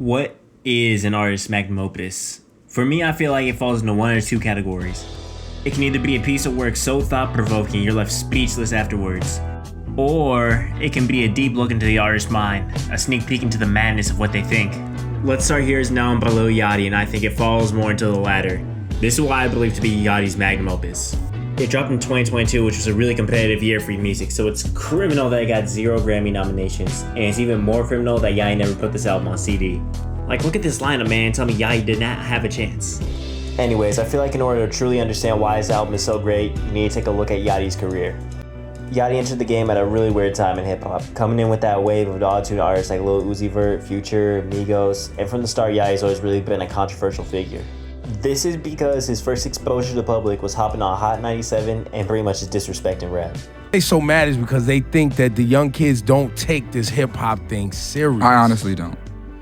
What is an artist's magnum opus? For me, I feel like it falls into one or two categories. It can either be a piece of work so thought-provoking you're left speechless afterwards, or it can be a deep look into the artist's mind, a sneak peek into the madness of what they think. Let's Start Here is Now by Lil Yachty, and I think it falls more into the latter. This is why I believe to be Yachty's magnum opus. It dropped in 2022, which was a really competitive year for music, so it's criminal that it got 0 Grammy nominations, and it's even more criminal that Yachty never put this album on CD. Like, look at this lineup, man, and tell me Yachty did not have a chance. Anyways, I feel like in order to truly understand why his album is so great, you need to take a look at Yachty's career. Yachty entered the game at a really weird time in hip-hop, coming in with that wave of auto-tune artists like Lil Uzi Vert, Future, Migos, and from the start, Yachty's always really been a controversial figure. This is because his first exposure to the public was hopping on Hot 97 and pretty much just disrespecting rap. They so mad is because they think that the young kids don't take this hip-hop thing serious. I honestly don't.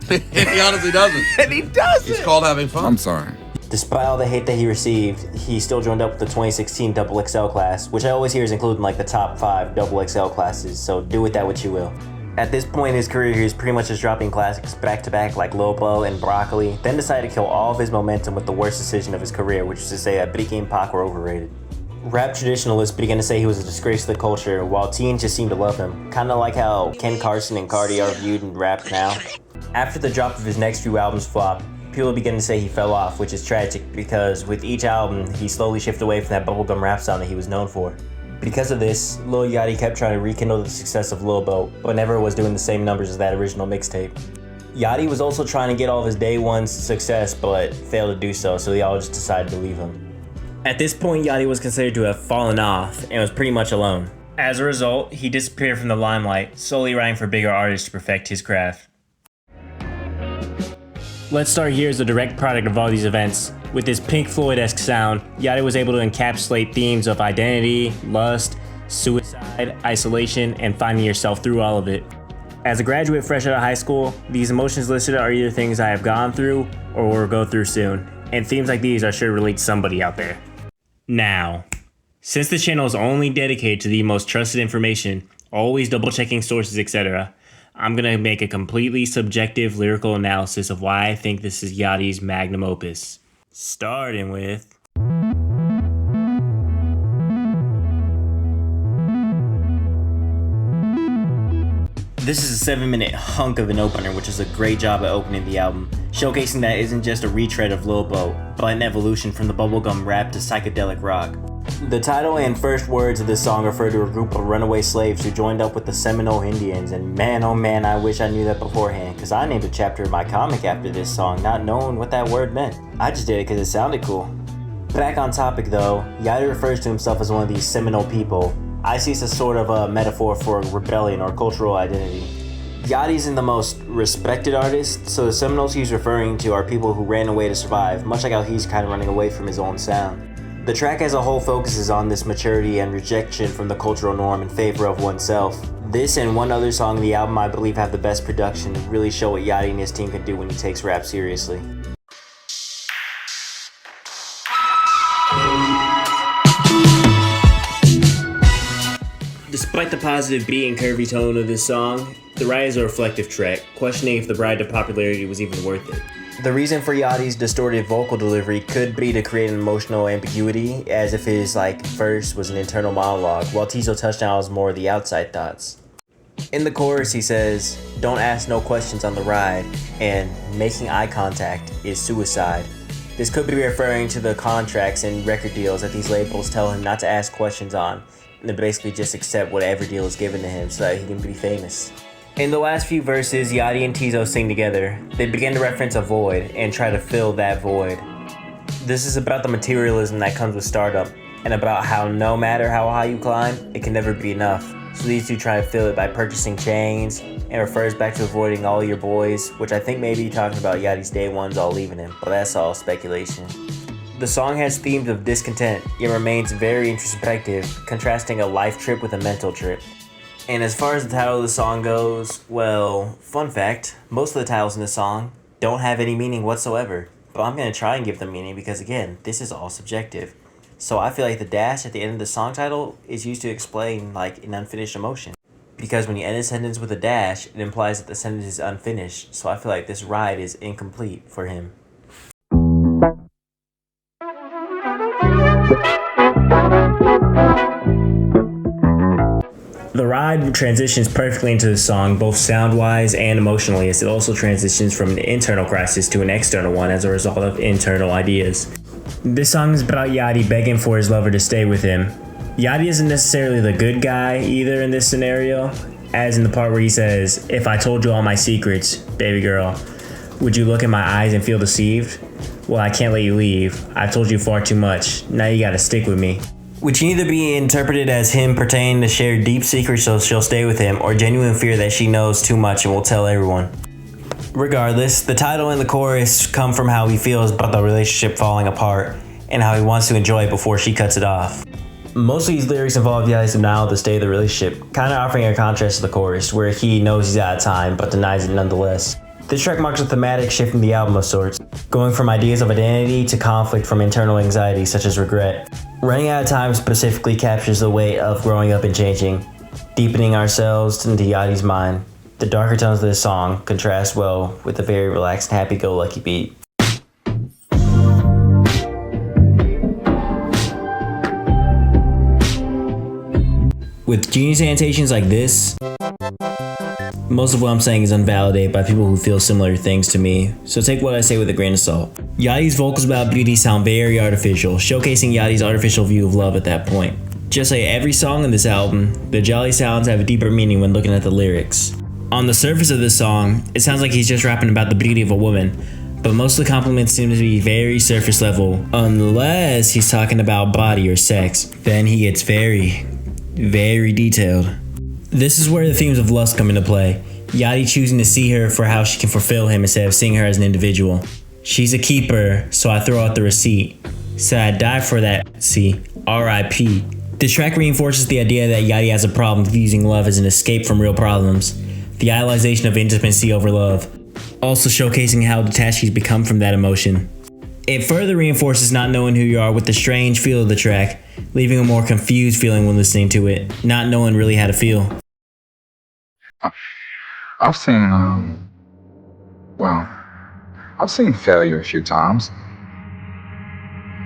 He honestly doesn't. And he doesn't. It's called having fun. I'm sorry. Despite all the hate that he received, he still joined up with the 2016 XXL class, which I always hear is included in like the top 5 XXL classes, so do with that what you will. At this point in his career, he was pretty much just dropping classics back to back like Lobo and Broccoli, then decided to kill all of his momentum with the worst decision of his career, which is to say that Biggie and Pac were overrated. Rap traditionalists began to say he was a disgrace to the culture, while teens just seemed to love him, kinda like how Ken Carson and Cardi are viewed in rap now. After the drop of his next few albums flopped, people began to say he fell off, which is tragic because with each album, he slowly shifted away from that bubblegum rap sound that he was known for. Because of this, Lil Yachty kept trying to rekindle the success of Lil Boat, but never was doing the same numbers as that original mixtape. Yachty was also trying to get all of his day one success, but failed to do so they all just decided to leave him. At this point, Yachty was considered to have fallen off and was pretty much alone. As a result, he disappeared from the limelight, solely writing for bigger artists to perfect his craft. Let's Start Here is a direct product of all these events. With his Pink Floyd-esque sound, Yachty was able to encapsulate themes of identity, lust, suicide, isolation, and finding yourself through all of it. As a graduate fresh out of high school, these emotions listed are either things I have gone through or will go through soon, and themes like these are sure to relate to somebody out there. Now, since the channel is only dedicated to the most trusted information, always double checking sources, etc., I'm gonna make a completely subjective lyrical analysis of why I think this is Yachty's magnum opus. Starting with... This is a 7-minute hunk of an opener, which is a great job at opening the album, showcasing that it isn't just a retread of Lil Boat, but an evolution from the bubblegum rap to psychedelic rock. The title and first words of this song refer to a group of runaway slaves who joined up with the Seminole Indians, and man oh man, I wish I knew that beforehand, because I named a chapter of my comic after this song, not knowing what that word meant. I just did it because it sounded cool. Back on topic though, Yachty refers to himself as one of these Seminole people. I see this as sort of a metaphor for rebellion or cultural identity. Yachty isn't the most respected artist, so the Seminoles he's referring to are people who ran away to survive, much like how he's kind of running away from his own sound. The track as a whole focuses on this maturity and rejection from the cultural norm in favor of oneself. This and one other song in the album I believe have the best production and really show what Yachty and his team can do when he takes rap seriously. Despite the positive beat and curvy tone of this song, the ride is a reflective track, questioning if the ride to popularity was even worth it. The reason for Yachty's distorted vocal delivery could be to create an emotional ambiguity, as if his verse was an internal monologue, while Tizo Touchdown was more of the outside thoughts. In the chorus he says, "Don't ask no questions on the ride," and "making eye contact is suicide." This could be referring to the contracts and record deals that these labels tell him not to ask questions on, and to basically just accept whatever deal is given to him so that he can be famous. In the last few verses, Yachty and Tizo sing together. They begin to reference a void and try to fill that void. This is about the materialism that comes with stardom, and about how no matter how high you climb, it can never be enough. So these two try to fill it by purchasing chains, and refers back to avoiding all your boys, which I think may be talking about Yachty's day ones all leaving him, but that's all speculation. The song has themes of discontent, yet remains very introspective, contrasting a life trip with a mental trip. And as far as the title of the song goes, well, fun fact, most of the titles in this song don't have any meaning whatsoever. But I'm going to try and give them meaning because, again, this is all subjective. So I feel like the dash at the end of the song title is used to explain, an unfinished emotion. because when you end a sentence with a dash, it implies that the sentence is unfinished, so I feel like this ride is incomplete for him. The ride transitions perfectly into the song, both sound-wise and emotionally, as it also transitions from an internal crisis to an external one as a result of internal ideas. This song is about Yachty begging for his lover to stay with him. Yachty isn't necessarily the good guy either in this scenario, as in the part where he says, "If I told you all my secrets, baby girl, would you look in my eyes and feel deceived? Well, I can't let you leave. I've told you far too much. Now you gotta stick with me." Which can either be interpreted as him pertaining to share deep secrets so she'll stay with him, or genuine fear that she knows too much and will tell everyone. Regardless, the title and the chorus come from how he feels about the relationship falling apart, and how he wants to enjoy it before she cuts it off. Most of these lyrics involve Yachty's denial of the state of the relationship, kind of offering a contrast to the chorus, where he knows he's out of time, but denies it nonetheless. This track marks a thematic shift in the album of sorts, going from ideas of identity to conflict from internal anxiety such as regret. Running Out of Time specifically captures the weight of growing up and changing, deepening ourselves into Yachty's mind. The darker tones of this song contrast well with the very relaxed and happy-go-lucky beat. With genius annotations like this, most of what I'm saying is unvalidated by people who feel similar things to me, so take what I say with a grain of salt. Yachty's vocals about beauty sound very artificial, showcasing Yachty's artificial view of love at that point. Just like every song in this album, the jolly sounds have a deeper meaning when looking at the lyrics. On the surface of this song, it sounds like he's just rapping about the beauty of a woman, but most of the compliments seem to be very surface level, unless he's talking about body or sex. Then he gets very detailed. This is where the themes of lust come into play. Yachty choosing to see her for how she can fulfill him instead of seeing her as an individual. She's a keeper, so I throw out the receipt. Said I'd die for that, see, R.I.P. This track reinforces the idea that Yachty has a problem with using love as an escape from real problems. The idealization of intimacy over love. Also showcasing how detached he's become from that emotion. It further reinforces not knowing who you are with the strange feel of the track, leaving a more confused feeling when listening to it, not knowing really how to feel. I've seen, I've seen failure a few times.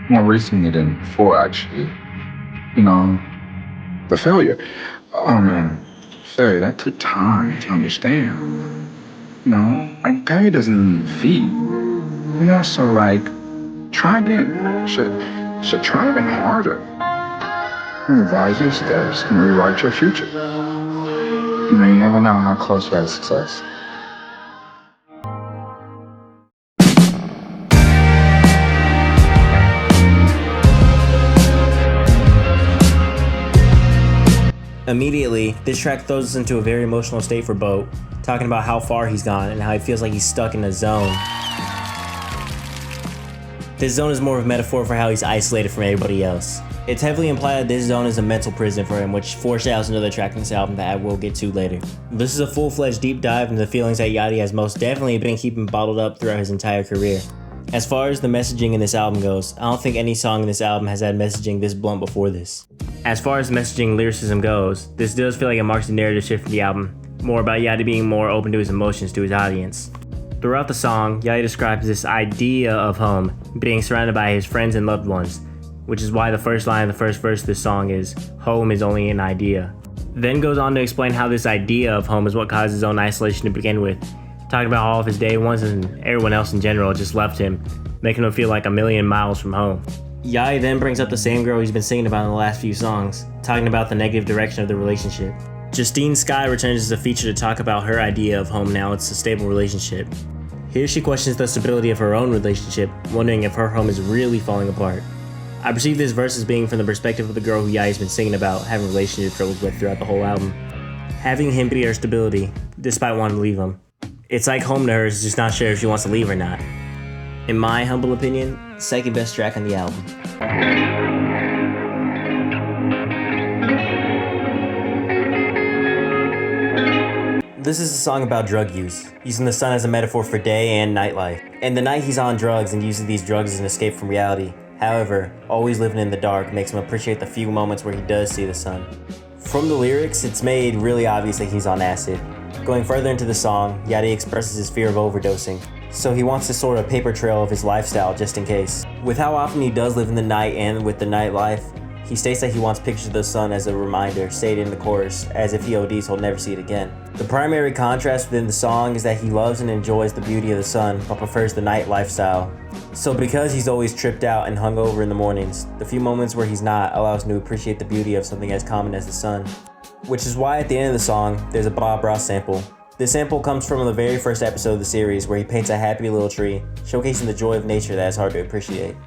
More recently than before, actually. The failure. Failure, that took time to understand. Failure doesn't mean defeat. So try again. Should try even harder. Revise your steps and rewrite your future. You never know how close you are to success. Immediately, this track throws us into a very emotional state for Boat, talking about how far he's gone and how he feels like he's stuck in a zone. This zone is more of a metaphor for how he's isolated from everybody else. It's heavily implied that this zone is a mental prison for him, which foreshadows another track in this album that I will get to later. This is a full-fledged deep dive into the feelings that Yachty has most definitely been keeping bottled up throughout his entire career. As far as the messaging in this album goes, I don't think any song in this album has had messaging this blunt before this. As far as messaging lyricism goes, this does feel like it marks a narrative shift in the album, more about Yachty being more open to his emotions to his audience. Throughout the song, Yachty describes this idea of home, being surrounded by his friends and loved ones, which is why the first line of the first verse of this song is, "Home is only an idea." Then goes on to explain how this idea of home is what caused his own isolation to begin with, talking about all of his day ones and everyone else in general just left him, making him feel like a million miles from home. Yachty then brings up the same girl he's been singing about in the last few songs, talking about the negative direction of the relationship. Justine Skye returns as a feature to talk about her idea of home now it's a stable relationship. Here she questions the stability of her own relationship, wondering if her home is really falling apart. I perceive this verse as being from the perspective of the girl who Yachty's been singing about having relationship troubles with throughout the whole album. Having him be her stability, despite wanting to leave him. It's like home to her is just not sure if she wants to leave or not. In my humble opinion, second best track on the album. This is a song about drug use, using the sun as a metaphor for day and nightlife. And the night he's on drugs and uses these drugs as an escape from reality. However, always living in the dark makes him appreciate the few moments where he does see the sun. From the lyrics, it's made really obvious that he's on acid. Going further into the song, Yachty expresses his fear of overdosing, so he wants to sort of paper trail of his lifestyle just in case. With how often he does live in the night and with the nightlife, he states that he wants pictures of the sun as a reminder, stated in the chorus, as if he ODs he'll never see it again. The primary contrast within the song is that he loves and enjoys the beauty of the sun, but prefers the night lifestyle. So because he's always tripped out and hungover in the mornings, the few moments where he's not allows him to appreciate the beauty of something as common as the sun. Which is why at the end of the song, there's a Bob Ross sample. This sample comes from the very first episode of the series where he paints a happy little tree, showcasing the joy of nature that is hard to appreciate.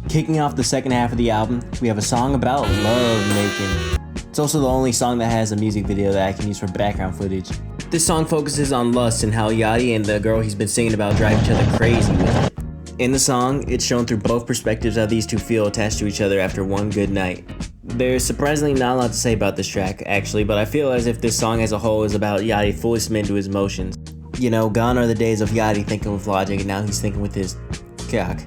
Kicking off the second half of the album, we have a song about love making. It's also the only song that has a music video that I can use for background footage. This song focuses on lust and how Yachty and the girl he's been singing about drive each other crazy with it. In the song, it's shown through both perspectives how these two feel attached to each other after one good night. There's surprisingly not a lot to say about this track, actually, but I feel as if this song as a whole is about Yachty fully submitting to his emotions. You know, gone are the days of Yachty thinking with logic, and now he's thinking with his cock.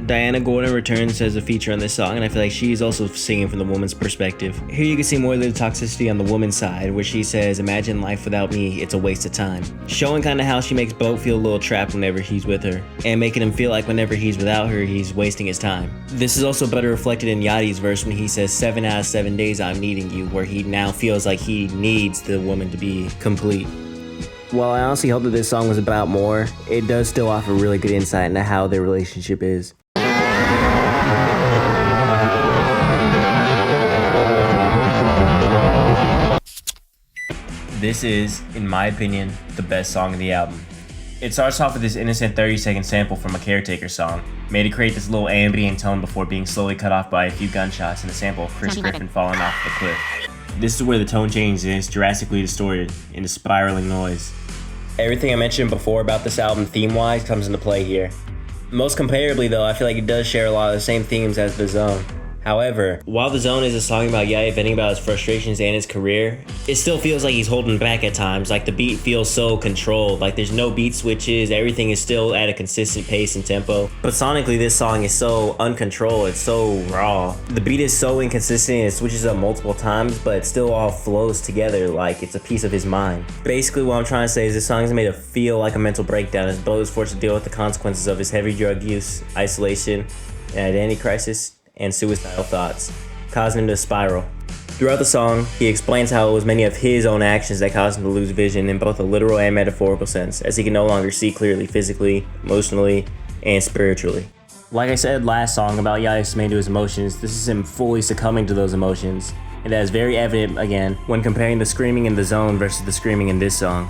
Diana Gordon returns as a feature on this song, and I feel like she's also singing from the woman's perspective. Here you can see more of the toxicity on the woman's side, where she says, "Imagine life without me, it's a waste of time." Showing kind of how she makes Boat feel a little trapped whenever he's with her, and making him feel like whenever he's without her, he's wasting his time. This is also better reflected in Yachty's verse when he says, "7 out of 7 days I'm needing you," where he now feels like he needs the woman to be complete. While I honestly hope that this song was about more, it does still offer really good insight into how their relationship is. This is, in my opinion, the best song of the album. It starts off with this innocent 30-second sample from a Caretaker song, made to create this little ambient tone before being slowly cut off by a few gunshots and a sample of Chris Griffin falling off the cliff. This is where the tone changes and it's drastically distorted into spiraling noise. Everything I mentioned before about this album theme-wise comes into play here. Most comparably though, I feel like it does share a lot of the same themes as The Zone. However, while The Zone is a song about Yachty venting about his frustrations and his career, it still feels like he's holding back at times, like the beat feels so controlled, like there's no beat switches, everything is still at a consistent pace and tempo. But sonically this song is so uncontrolled, it's so raw. The beat is so inconsistent and it switches up multiple times, but it still all flows together like it's a piece of his mind. Basically what I'm trying to say is this song is made to feel like a mental breakdown as Bo is forced to deal with the consequences of his heavy drug use, isolation, and identity crisis, and suicidal thoughts, causing him to spiral. Throughout the song, he explains how it was many of his own actions that caused him to lose vision in both a literal and metaphorical sense, as he can no longer see clearly physically, emotionally, and spiritually. Like I said last song about Yachty submitting to his emotions, this is him fully succumbing to those emotions, and that is very evident again when comparing the screaming in The Zone versus the screaming in this song.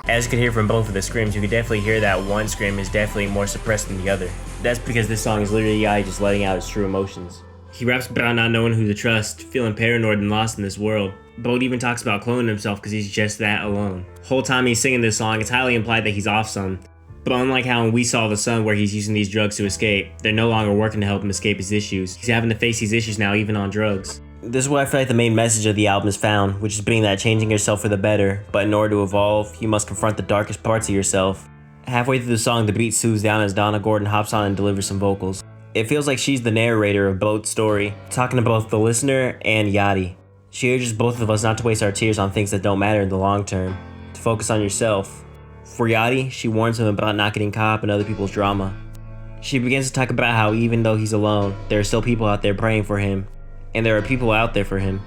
As you can hear from both of the screams, you can definitely hear that one scream is definitely more suppressed than the other. That's because this song is literally Yachty just letting out his true emotions. He raps about not knowing who to trust, feeling paranoid and lost in this world. Boat even talks about cloning himself because he's just that alone. Whole time he's singing this song, it's highly implied that he's off some. But unlike how in We Saw the Sun where he's using these drugs to escape, they're no longer working to help him escape his issues. He's having to face these issues now even on drugs. This is where I feel like the main message of the album is found, which is being that changing yourself for the better, but in order to evolve, you must confront the darkest parts of yourself. Halfway through the song, the beat soothes down as Donna Gordon hops on and delivers some vocals. It feels like she's the narrator of Boat's story, talking to both the listener and Yachty. She urges both of us not to waste our tears on things that don't matter in the long term, to focus on yourself. For Yachty, she warns him about not getting caught up in other people's drama. She begins to talk about how even though he's alone, there are still people out there praying for him. And there are people out there for him.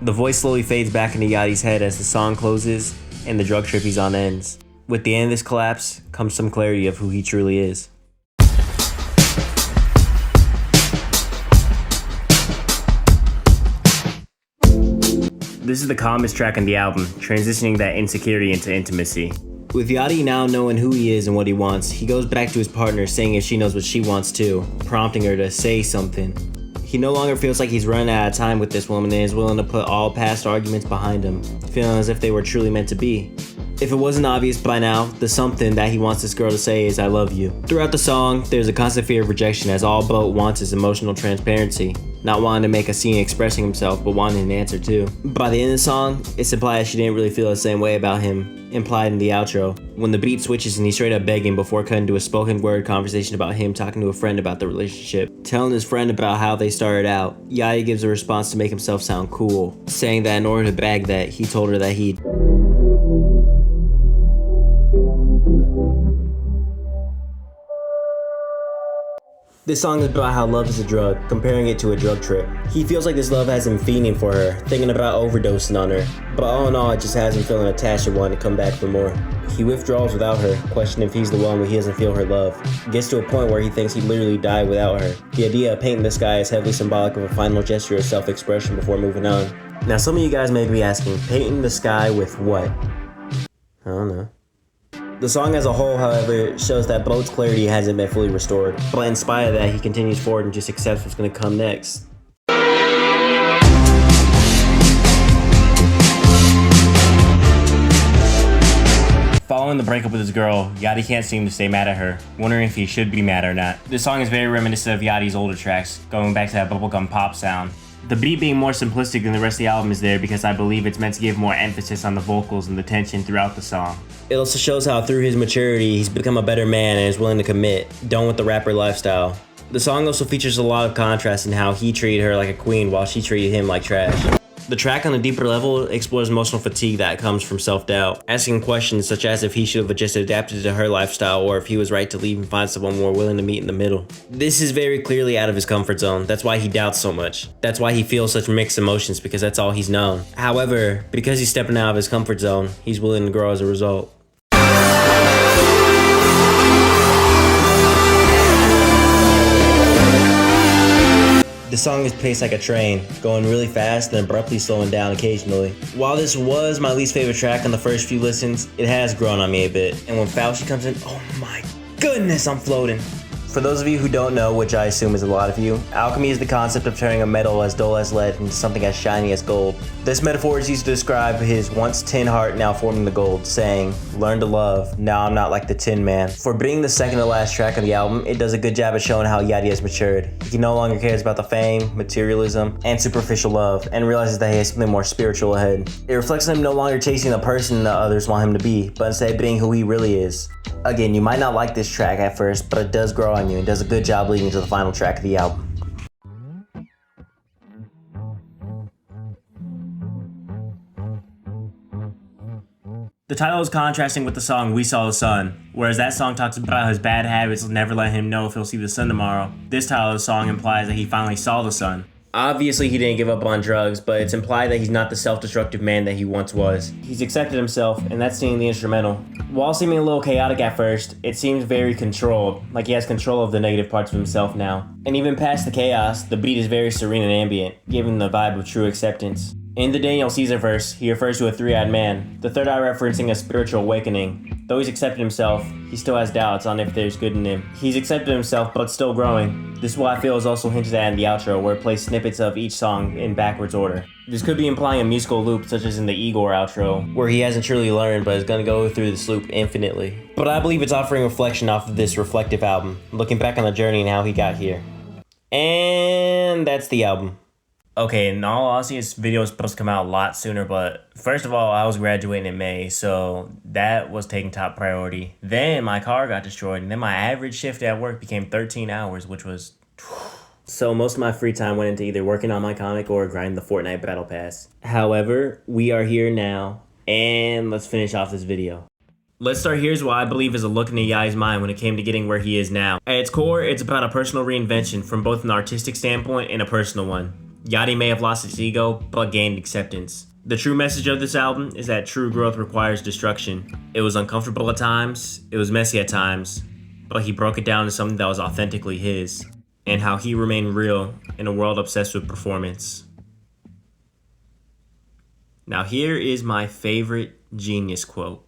The voice slowly fades back into Yachty's head as the song closes and the drug trip he's on ends. With the end of this collapse comes some clarity of who he truly is. This is the calmest track on the album, transitioning that insecurity into intimacy. With Yachty now knowing who he is and what he wants, he goes back to his partner saying if she knows what she wants too, prompting her to say something. He no longer feels like he's running out of time with this woman and is willing to put all past arguments behind him, feeling as if they were truly meant to be. If it wasn't obvious by now, the something that he wants this girl to say is "I love you." Throughout the song, there's a constant fear of rejection as all Boat wants is emotional transparency. Not wanting to make a scene expressing himself, but wanting an answer too. By the end of the song, it's implied that she didn't really feel the same way about him, implied in the outro, when the beat switches and he's straight up begging before cutting to a spoken word conversation about him talking to a friend about the relationship. Telling his friend about how they started out, Yachty gives a response to make himself sound cool, saying that in order to bag that, he told her that he'd This song is about how love is a drug, comparing it to a drug trip. He feels like this love has him fiending for her, thinking about overdosing on her, but all in all it just has him feeling attached and wanting to come back for more. He withdraws without her, questioning if he's the one when he doesn't feel her love. Gets to a point where he thinks he literally died without her. The idea of painting the sky is heavily symbolic of a final gesture of self-expression before moving on. Now some of you guys may be asking, painting the sky with what? I don't know. The song as a whole, however, shows that Boat's clarity hasn't been fully restored, but in spite of that, he continues forward and just accepts what's going to come next. Following the breakup with his girl, Yachty can't seem to stay mad at her, wondering if he should be mad or not. This song is very reminiscent of Yachty's older tracks, going back to that bubblegum pop sound. The beat being more simplistic than the rest of the album is there because I believe it's meant to give more emphasis on the vocals and the tension throughout the song. It also shows how through his maturity, he's become a better man and is willing to commit, done with the rapper lifestyle. The song also features a lot of contrast in how he treated her like a queen while she treated him like trash. The track on a deeper level explores emotional fatigue that comes from self-doubt, asking questions such as if he should have just adapted to her lifestyle or if he was right to leave and find someone more willing to meet in the middle. This is very clearly out of his comfort zone. That's why he doubts so much. That's why he feels such mixed emotions, because that's all he's known. However, because he's stepping out of his comfort zone, he's willing to grow as a result. The song is paced like a train, going really fast and abruptly slowing down occasionally. While this was my least favorite track on the first few listens, it has grown on me a bit. And when Fauci comes in, oh my goodness, I'm floating. For those of you who don't know, which I assume is a lot of you, alchemy is the concept of turning a metal as dull as lead into something as shiny as gold. This metaphor is used to describe his once tin heart now forming the gold, saying, "Learn to love, now I'm not like the tin man." For being the second to last track of the album, it does a good job of showing how Yachty has matured. He no longer cares about the fame, materialism, and superficial love, and realizes that he has something more spiritual ahead. It reflects him no longer chasing the person that others want him to be, but instead being who he really is. Again, you might not like this track at first, but it does grow on you and does a good job leading to the final track of the album. The title is contrasting with the song We Saw the Sun. Whereas that song talks about his bad habits never let him know if he'll see the sun tomorrow, this title of the song implies that he finally saw the sun. Obviously he didn't give up on drugs, but it's implied that he's not the self-destructive man that he once was. He's accepted himself, and that's seen in the instrumental. While seeming a little chaotic at first, it seems very controlled, like he has control of the negative parts of himself now. And even past the chaos, the beat is very serene and ambient, giving the vibe of true acceptance. In the Daniel Caesar verse, he refers to a three-eyed man, the third eye referencing a spiritual awakening. Though he's accepted himself, he still has doubts on if there's good in him. He's accepted himself, but still growing. This is what I feel is also hinted at in the outro, where it plays snippets of each song in backwards order. This could be implying a musical loop, such as in the Igor outro, where he hasn't truly learned, but is going to go through this loop infinitely. But I believe it's offering reflection off of this reflective album, looking back on the journey and how he got here. And that's the album. Okay, in all honesty, this video was supposed to come out a lot sooner, but first of all, I was graduating in May, so that was taking top priority. Then my car got destroyed, and then my average shift at work became 13 hours, which was... So most of my free time went into either working on my comic or grinding the Fortnite Battle Pass. However, we are here now, and let's finish off this video. Let's start here's what I believe is a look into Yachty's mind when it came to getting where he is now. At its core, it's about a personal reinvention from both an artistic standpoint and a personal one. Yachty may have lost his ego, but gained acceptance. The true message of this album is that true growth requires destruction. It was uncomfortable at times, it was messy at times, but he broke it down to something that was authentically his, and how he remained real in a world obsessed with performance. Now here is my favorite genius quote.